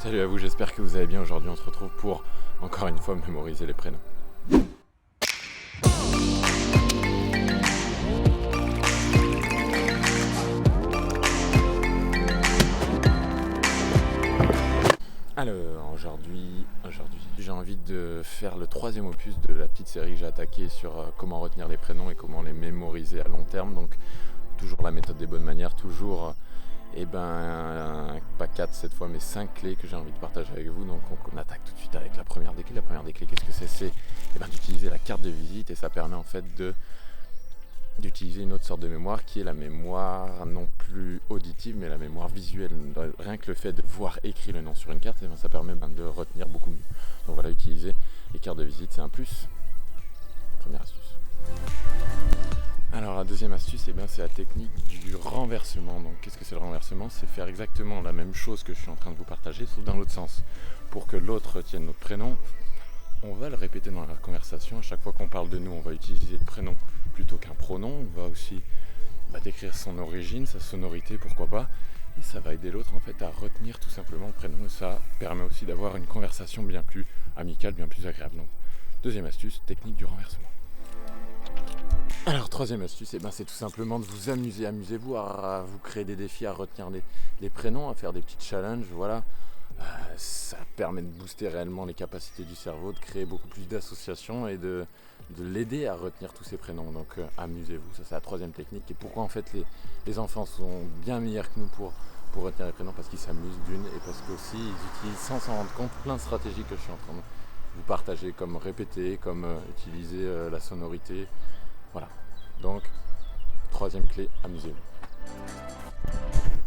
Salut à vous, j'espère que vous allez bien. Aujourd'hui on se retrouve pour encore une fois mémoriser les prénoms. Alors aujourd'hui j'ai envie de faire le troisième opus de la petite série que j'ai attaquée sur comment retenir les prénoms et comment les mémoriser à long terme. Donc toujours la méthode des bonnes manières, toujours pas 4 cette fois mais 5 clés que j'ai envie de partager avec vous. Donc on attaque tout de suite avec la première des clés. La première des clés, qu'est-ce que c'est d'utiliser la carte de visite, et ça permet en fait d'utiliser une autre sorte de mémoire qui est la mémoire non plus auditive mais la mémoire visuelle. Rien que le fait de voir écrit le nom sur une carte, ça permet de retenir beaucoup mieux. Donc voilà, utiliser les cartes de visite, c'est un plus. Première astuce. Alors la deuxième astuce, c'est la technique du renversement. Donc qu'est-ce que c'est le renversement? C'est faire exactement la même chose que je suis en train de vous partager, sauf dans l'autre sens. Pour que l'autre retienne notre prénom, on va le répéter dans la conversation. À chaque fois qu'on parle de nous, on va utiliser le prénom plutôt qu'un pronom. On va aussi décrire son origine, sa sonorité, pourquoi pas. Et ça va aider l'autre en fait à retenir tout simplement le prénom. Et ça permet aussi d'avoir une conversation bien plus amicale, bien plus agréable. Donc deuxième astuce, technique du renversement. Alors troisième astuce, c'est tout simplement de vous amuser. Amusez-vous à vous créer des défis, à retenir les prénoms, à faire des petits challenges. Voilà. Ça permet de booster réellement les capacités du cerveau, de créer beaucoup plus d'associations et de l'aider à retenir tous ces prénoms. Donc amusez-vous, ça c'est la troisième technique. Et pourquoi en fait les enfants sont bien meilleurs que nous pour retenir les prénoms? Parce qu'ils s'amusent d'une, et parce qu'aussi ils utilisent sans s'en rendre compte plein de stratégies que je suis en train de vous partager, comme répéter, comme utiliser la sonorité. Voilà, donc troisième clé, amusez-vous.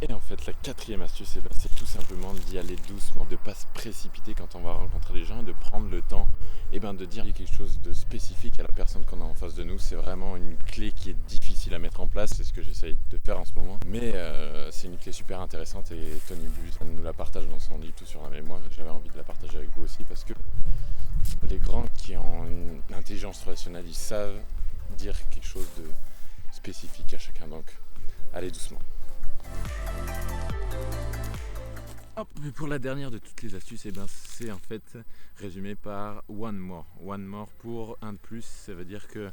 Et en fait la quatrième astuce, c'est tout simplement d'y aller doucement, de ne pas se précipiter quand on va rencontrer les gens, et de prendre le temps de dire quelque chose de spécifique à la personne qu'on a en face de nous. C'est vraiment une clé qui est difficile à mettre en place, c'est ce que j'essaye de faire en ce moment, mais c'est une clé super intéressante et Tony Buzan nous la partage dans son livre Tout sur la mémoire, et j'avais envie de la partager avec vous aussi parce que les grands qui ont une intelligence relationnelle, ils savent dire quelque chose de spécifique à chacun, donc allez doucement. Mais pour la dernière de toutes les astuces, c'est en fait résumé par one more. One more pour un de plus, ça veut dire que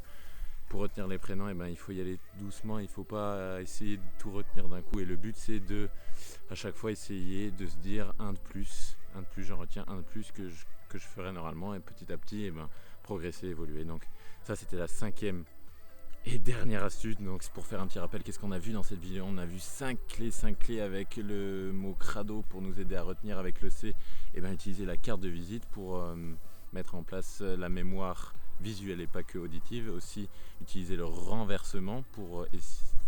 pour retenir les prénoms, il faut y aller doucement, il ne faut pas essayer de tout retenir d'un coup. Et le but, c'est de à chaque fois essayer de se dire un de plus, j'en retiens un de plus que je ferai normalement, et petit à petit progresser, évoluer. Donc ça, c'était la cinquième et dernière astuce. Donc c'est pour faire un petit rappel, qu'est-ce qu'on a vu dans cette vidéo? On a vu 5 clés avec le mot crado pour nous aider à retenir, avec le C, utiliser la carte de visite pour mettre en place la mémoire visuelle et pas que auditive. Aussi utiliser le renversement pour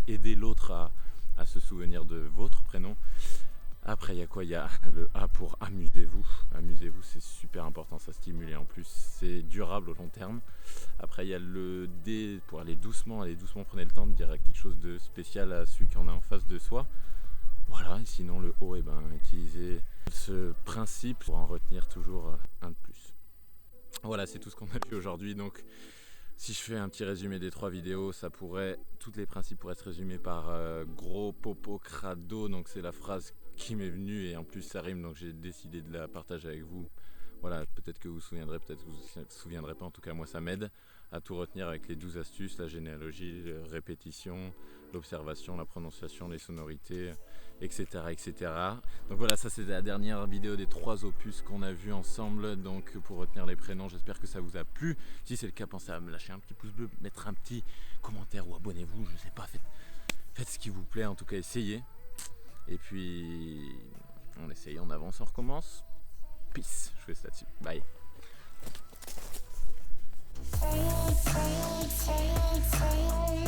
aider l'autre à se souvenir de votre prénom. Après il y a quoi? Il y a le A pour amusez-vous. Amusez-vous, c'est super important, ça stimule et en plus c'est durable au long terme. Après il y a le D pour aller doucement, prenez le temps de dire quelque chose de spécial à celui qu'on a en face de soi. Voilà, et sinon le O, utilisez ce principe pour en retenir toujours un de plus. Voilà, c'est tout ce qu'on a vu aujourd'hui. Donc si je fais un petit résumé des 3 vidéos, tous les principes pourraient se résumer par gros popo crado. Donc c'est la phrase qui m'est venue et en plus ça rime, donc j'ai décidé de la partager avec vous. Voilà, peut-être que vous vous souviendrez, peut-être que vous ne vous souviendrez pas. En tout cas, moi ça m'aide à tout retenir avec les 12 astuces, la généalogie, la répétition, l'observation, la prononciation, les sonorités, etc. Donc voilà, ça c'est la dernière vidéo des 3 opus qu'on a vu ensemble, donc pour retenir les prénoms. J'espère que ça vous a plu. Si c'est le cas, pensez à me lâcher un petit pouce bleu, mettre un petit commentaire ou abonnez-vous, je sais pas, faites ce qui vous plaît, en tout cas essayez. Et puis on essaye, on avance, on recommence. Peace, je vous laisse là-dessus. Bye. Say